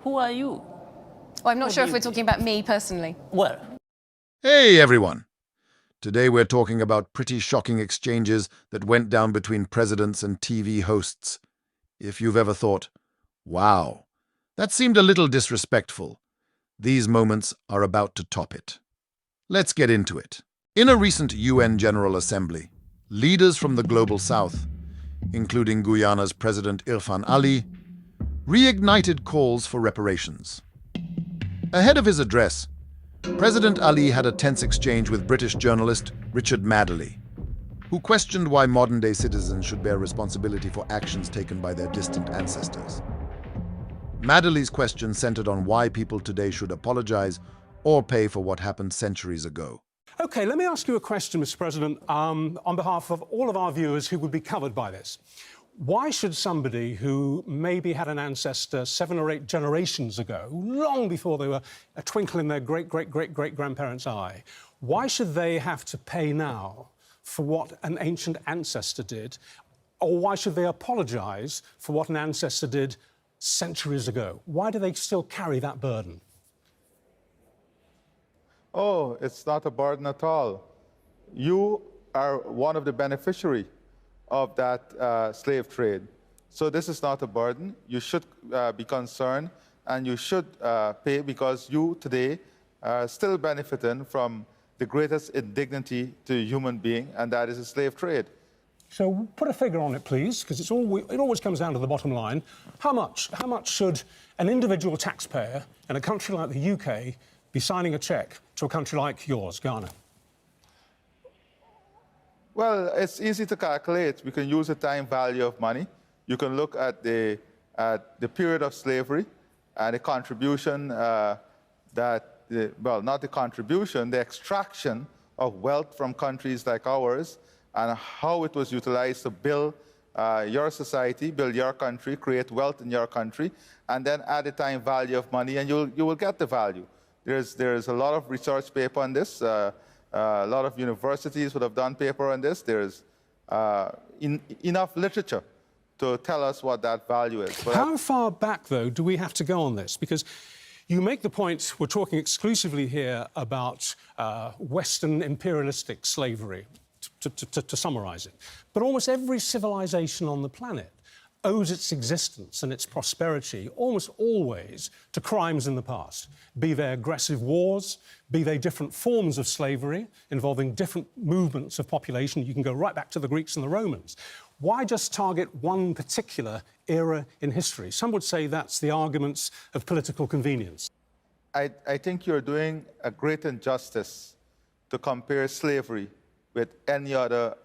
Who are you? Well, I'm not sure if we're talking about me personally. Well, Hey everyone! Today we're talking about pretty shocking exchanges that went down between presidents and TV hosts. If you've ever thought, wow, that seemed a little disrespectful, these moments are about to top it. Let's get into it. In a recent UN General Assembly, leaders from the Global South, including Guyana's President Irfan Ali, reignited calls for reparations. Ahead of his address, President Ali had a tense exchange with British journalist Richard Madeley, who questioned why modern-day citizens should bear responsibility for actions taken by their distant ancestors. Madeley's question centered on why people today should apologize or pay for what happened centuries ago. OK, let me ask you a question, Mr. President, on behalf of all of our viewers who would be covered by this. Why should somebody who maybe had an ancestor 7 or 8 generations ago, long before they were a twinkle in their great-great-great-great-grandparents' eye, why should they have to pay now for what an ancient ancestor did? Or why should they apologise for what an ancestor did centuries ago? Why do they still carry that burden? Oh, it's not a burden at all. You are one of the beneficiaries of that slave trade. So this is not a burden. You should be concerned and you should pay because you today are still benefiting from the greatest indignity to a human being, and that is the slave trade. So put a figure on it, please, because it always comes down to the bottom line. How much should an individual taxpayer in a country like the UK be signing a cheque to a country like yours, Ghana? Well, it's easy to calculate. We can use the time value of money. You can look at the period of slavery and the contribution well, not the contribution, the extraction of wealth from countries like ours and how it was utilized to build your society, build your country, create wealth in your country, and then add the time value of money, and you will get the value. There's a lot of research paper on this. A lot of universities would have done paper on this. There's enough literature to tell us what that value is. But how far back, though, do we have to go on this? Because you make the point, we're talking exclusively here about Western imperialistic slavery, to summarise it. But almost every civilization on the planet owes its existence and its prosperity almost always to crimes in the past, be they aggressive wars, be they different forms of slavery involving different movements of population. You can go right back to the Greeks and the Romans. Why just target one particular era in history? Some would say that's the arguments of political convenience. I think you're doing a great injustice to compare slavery with any other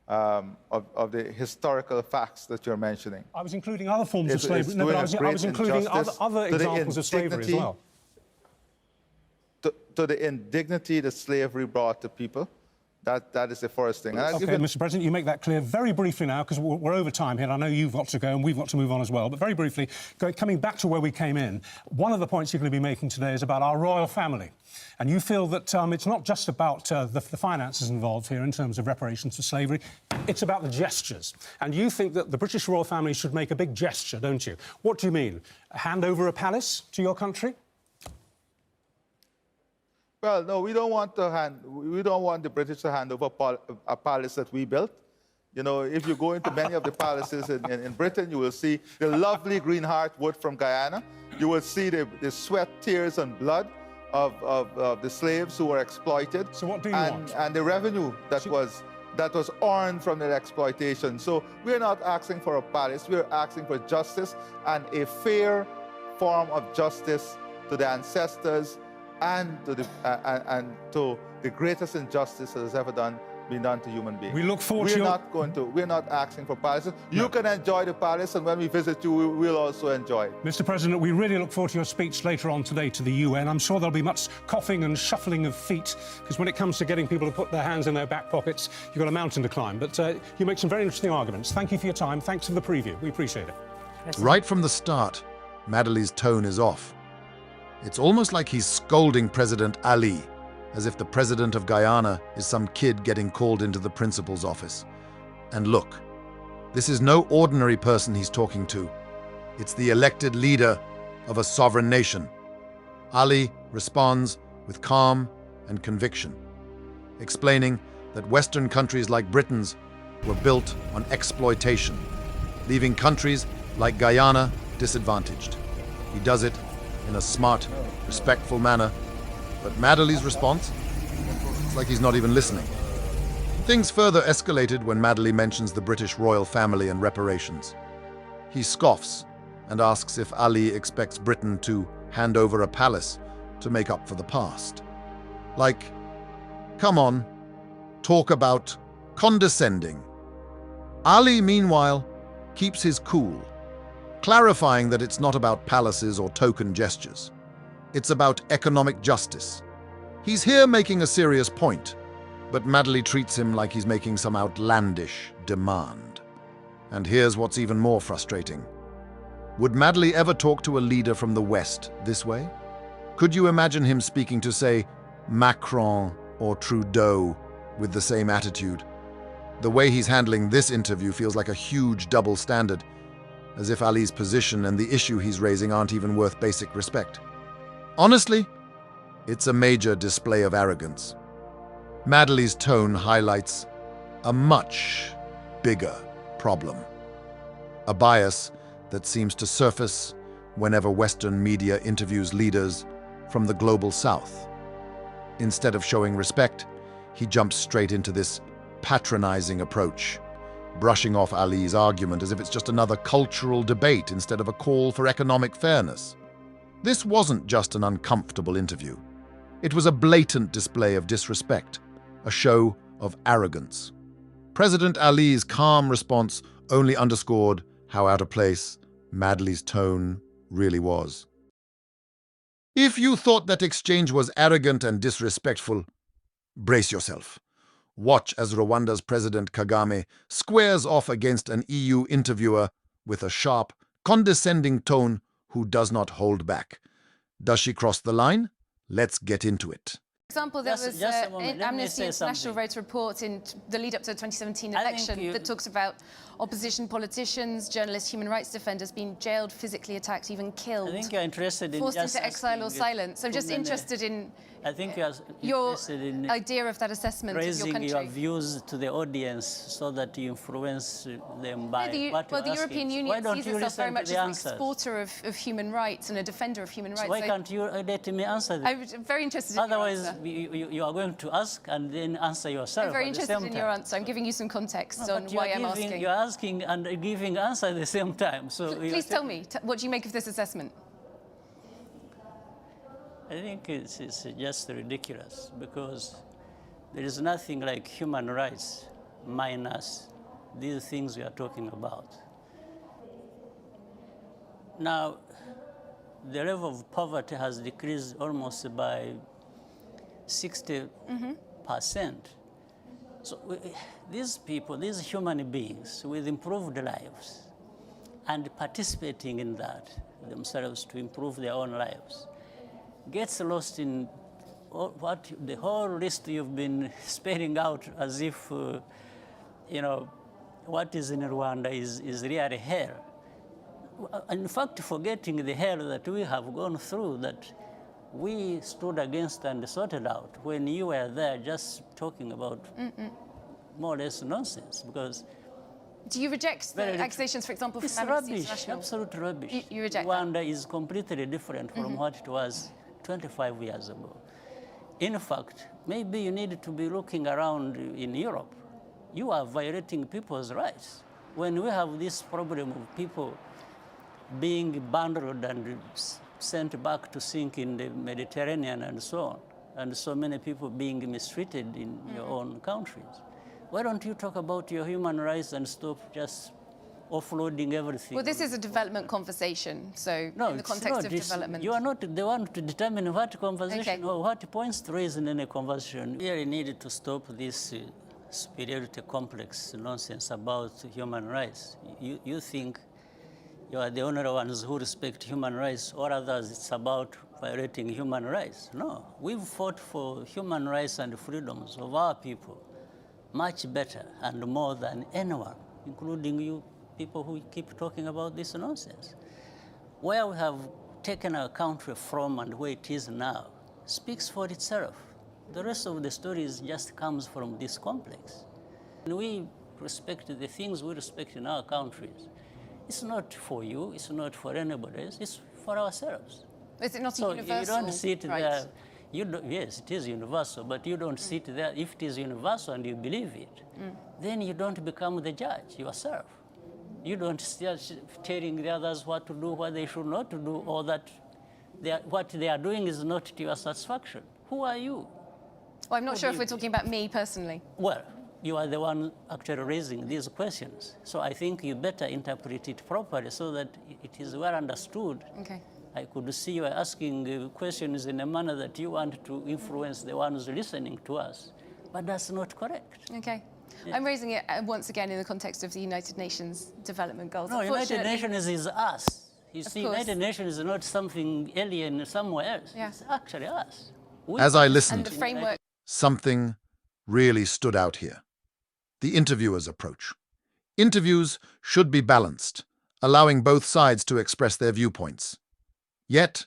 of the historical facts that you're mentioning. I was including other forms of slavery. No, but I was including other examples of slavery as well. To the indignity that slavery brought to people. That is the first thing. OK, Mr. President, you make that clear very briefly now, because we're over time here, and I know you've got to go and we've got to move on as well. But very briefly, coming back to where we came in, one of the points you're going to be making today is about our royal family. And you feel that it's not just about the finances involved here in terms of reparations for slavery, it's about the gestures. And you think that the British royal family should make a big gesture, don't you? What do you mean? Hand over a palace to your country? Well, no, we don't want the British to hand over a palace that we built. You know, if you go into many of the palaces in Britain, you will see the lovely green heartwood from Guyana. You will see the sweat, tears, and blood of the slaves who were exploited. So what do you want? And the revenue that was earned from their exploitation. So we're not asking for a palace. We're asking for justice and a fair form of justice to the ancestors and to the greatest injustice that has ever been done to human beings. We look forward to We're not asking for palaces. No. You can enjoy the palace, and when we visit you, we'll also enjoy it. Mr. President, we really look forward to your speech later on today to the UN. I'm sure there'll be much coughing and shuffling of feet, because when it comes to getting people to put their hands in their back pockets, you've got a mountain to climb. But you make some very interesting arguments. Thank you for your time. Thanks for the preview. We appreciate it. Right from the start, Madeley's tone is off. It's almost like he's scolding President Ali, as if the president of Guyana is some kid getting called into the principal's office. And look, this is no ordinary person he's talking to. It's the elected leader of a sovereign nation. Ali responds with calm and conviction, explaining that Western countries like Britain's were built on exploitation, leaving countries like Guyana disadvantaged. He does it in a smart, respectful manner, but Mottley's response? It's like he's not even listening. Things further escalated when Mottley mentions the British royal family and reparations. He scoffs and asks if Ali expects Britain to hand over a palace to make up for the past. Like, come on, talk about condescending. Ali, meanwhile, keeps his cool, clarifying that it's not about palaces or token gestures. It's about economic justice. He's here making a serious point, but Mottley treats him like he's making some outlandish demand. And here's what's even more frustrating. Would Mottley ever talk to a leader from the West this way? Could you imagine him speaking to, say, Macron or Trudeau with the same attitude? The way he's handling this interview feels like a huge double standard, as if Ali's position and the issue he's raising aren't even worth basic respect. Honestly, it's a major display of arrogance. Mottley's tone highlights a much bigger problem. A bias that seems to surface whenever Western media interviews leaders from the global South. Instead of showing respect, he jumps straight into this patronizing approach, brushing off Ali's argument as if it's just another cultural debate instead of a call for economic fairness. This wasn't just an uncomfortable interview. It was a blatant display of disrespect, a show of arrogance. President Ali's calm response only underscored how out of place Mottley's tone really was. If you thought that exchange was arrogant and disrespectful, brace yourself. Watch as Rwanda's President Kagame squares off against an EU interviewer with a sharp, condescending tone who does not hold back. Does she cross the line? Let's get into it. For example, there was Let me Amnesty say International something. wrote a report in the lead up to the 2017 I think election that talks about opposition politicians, journalists, human rights defenders being jailed, physically attacked, even killed, I think you're interested in forced just into exile or asking silenced. So I'm just too many- interested in I think you're your interested in idea of that assessment of your raising country. your views to the audience so that you influence them by what Well, you're the European asking. Why Union don't sees you itself very listen much to the as an answers? exporter of human rights and a defender of human rights. Why So can't you let me answer them? I'm very interested in Otherwise, your answer. you are going to ask and then answer yourself I'm very at the interested same in time. your answer. I'm giving you some context No, on but why I'm asking. You're asking and giving answer at the same time. So Please tell me, what do you make of this assessment? I think it's just ridiculous because there is nothing like human rights minus these things we are talking about. Now, the level of poverty has decreased almost by 60%. So these people, these human beings with improved lives and participating in that themselves to improve their own lives, gets lost in the whole list you've been spelling out as if, what is in Rwanda is really hell. In fact, forgetting the hell that we have gone through, that we stood against and sorted out when you were there just talking about more or less nonsense. Because Do you reject the accusations, for example, it's from Amnesty rubbish, International? absolute rubbish. You reject Rwanda is completely different from what it was 25 years ago. In fact, maybe you need to be looking around in Europe. You are violating people's rights. When we have this problem of people being bundled and sent back to sink in the Mediterranean and so on, and so many people being mistreated in your own countries, why don't you talk about your human rights and stop just offloading everything? Well, this is a development conversation, so No, in the it's context not. of development. You are not the one to determine what conversation Okay. or what points to raise in any conversation. We really need to stop this superiority complex nonsense about human rights. You think you are the only ones who respect human rights, or others it's about violating human rights. No, we've fought for human rights and freedoms of our people much better and more than anyone, including you people who keep talking about this nonsense. Where we have taken our country from and where it is now speaks for itself. The rest of the story just comes from this complex. And we respect the things we respect in our countries. It's not for you, it's not for anybody else, it's for ourselves. Is it not a So universal you don't sit right? there, yes, it is universal, but you don't sit there. If it is universal and you believe it, then you don't become the judge yourself. You don't start telling the others what to do, what they should not to do, or that what they are doing is not to your satisfaction. Who are you? Well, I'm not sure if we're talking about me personally. Well, you are the one actually raising these questions. So I think you better interpret it properly so that it is well understood. Okay. I could see you asking questions in a manner that you want to influence the ones listening to us. But that's not correct. Okay. Yeah. I'm raising it once again in the context of the United Nations Development Goals. No, United Nations is us. You see, course. United Nations is not something alien somewhere else. Yeah. It's actually us. As I And listened, the framework. something really stood out here. The interviewer's approach. Interviews should be balanced, allowing both sides to express their viewpoints. Yet,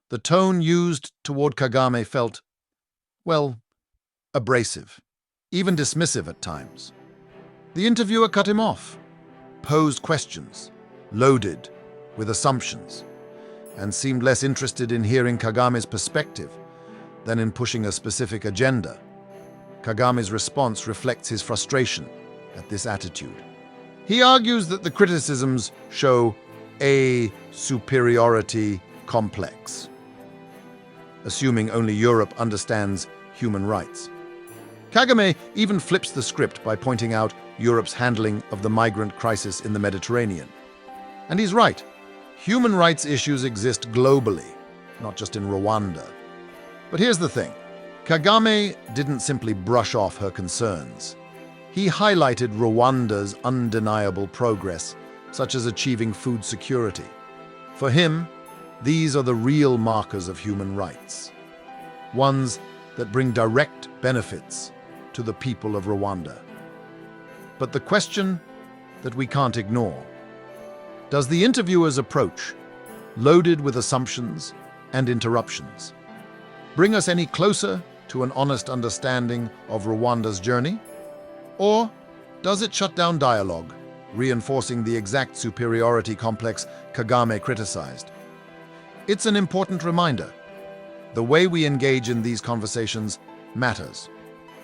the tone used toward Kagame felt, well, abrasive, even dismissive at times. The interviewer cut him off, posed questions, loaded with assumptions, and seemed less interested in hearing Kagame's perspective than in pushing a specific agenda. Kagame's response reflects his frustration at this attitude. He argues that the criticisms show a superiority complex, assuming only Europe understands human rights. Kagame even flips the script by pointing out Europe's handling of the migrant crisis in the Mediterranean. And he's right. Human rights issues exist globally, not just in Rwanda. But here's the thing. Kagame didn't simply brush off her concerns. He highlighted Rwanda's undeniable progress, such as achieving food security. For him, these are the real markers of human rights, ones that bring direct benefits to the people of Rwanda. But the question that we can't ignore: does the interviewer's approach, loaded with assumptions and interruptions, bring us any closer to an honest understanding of Rwanda's journey? Or does it shut down dialogue, reinforcing the exact superiority complex Kagame criticized? It's an important reminder. The way we engage in these conversations matters.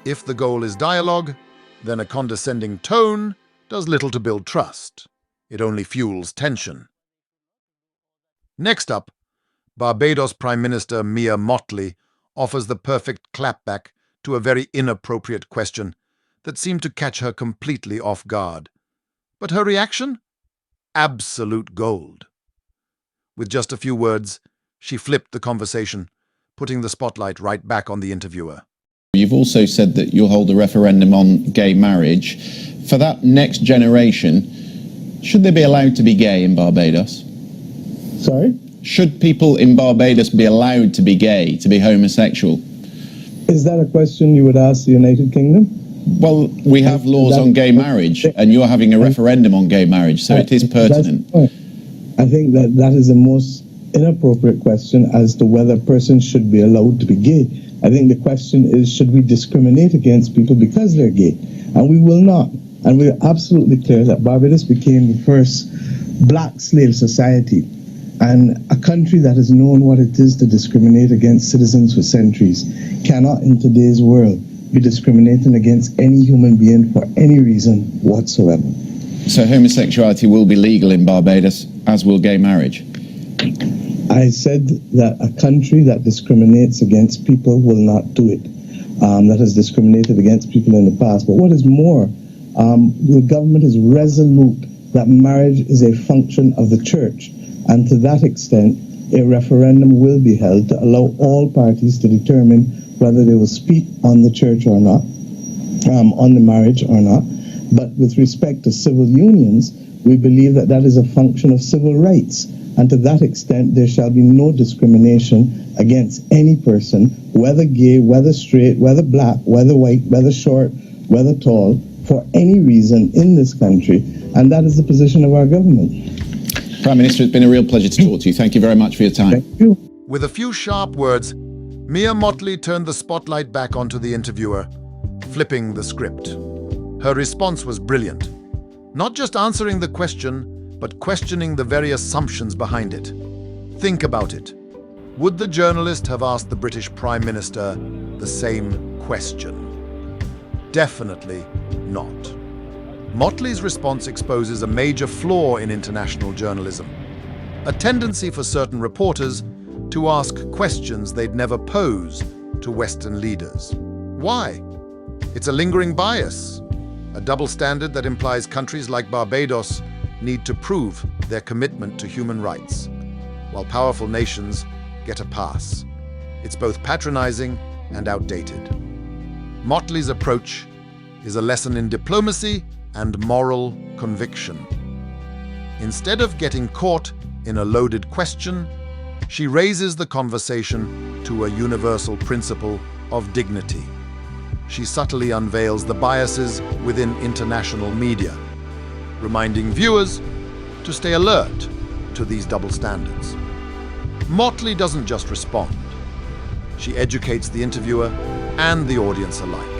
If the goal is dialogue, then a condescending tone does little to build trust. It only fuels tension. Next up, Barbados Prime Minister Mia Mottley offers the perfect clapback to a very inappropriate question that seemed to catch her completely off guard. But her reaction? Absolute gold. With just a few words, she flipped the conversation, putting the spotlight right back on the interviewer. You've also said that you'll hold a referendum on gay marriage. For that next generation, should they be allowed to be gay in Barbados? Sorry? Should people in Barbados be allowed to be gay, to be homosexual? Is that a question you would ask the United Kingdom? Well, we have laws on gay marriage, and you're having a referendum on gay marriage, so it is pertinent. I think that is the most inappropriate question as to whether a person should be allowed to be gay. I think the question is, should we discriminate against people because they're gay? And we will not. And we're absolutely clear that Barbados became the first black slave society, and a country that has known what it is to discriminate against citizens for centuries cannot in today's world be discriminating against any human being for any reason whatsoever. So homosexuality will be legal in Barbados, as will gay marriage? I said that a country that discriminates against people will not do it, that has discriminated against people in the past. But what is more, the government is resolute that marriage is a function of the church, and to that extent, a referendum will be held to allow all parties to determine whether they will speak on the church or not, on the marriage or not. But with respect to civil unions, we believe that that is a function of civil rights. And to that extent, there shall be no discrimination against any person, whether gay, whether straight, whether black, whether white, whether short, whether tall, for any reason in this country. And that is the position of our government. Prime Minister, it's been a real pleasure to talk to you. Thank you very much for your time. Thank you. With a few sharp words, Mia Mottley turned the spotlight back onto the interviewer, flipping the script. Her response was brilliant. Not just answering the question, but questioning the very assumptions behind it. Think about it. Would the journalist have asked the British Prime Minister the same question? Definitely not. Motley's response exposes a major flaw in international journalism, a tendency for certain reporters to ask questions they'd never pose to Western leaders. Why? It's a lingering bias, a double standard that implies countries like Barbados need to prove their commitment to human rights, while powerful nations get a pass. It's both patronizing and outdated. Motley's approach is a lesson in diplomacy and moral conviction. Instead of getting caught in a loaded question, she raises the conversation to a universal principle of dignity. She subtly unveils the biases within international media, reminding viewers to stay alert to these double standards. Motley doesn't just respond. She educates the interviewer and the audience alike.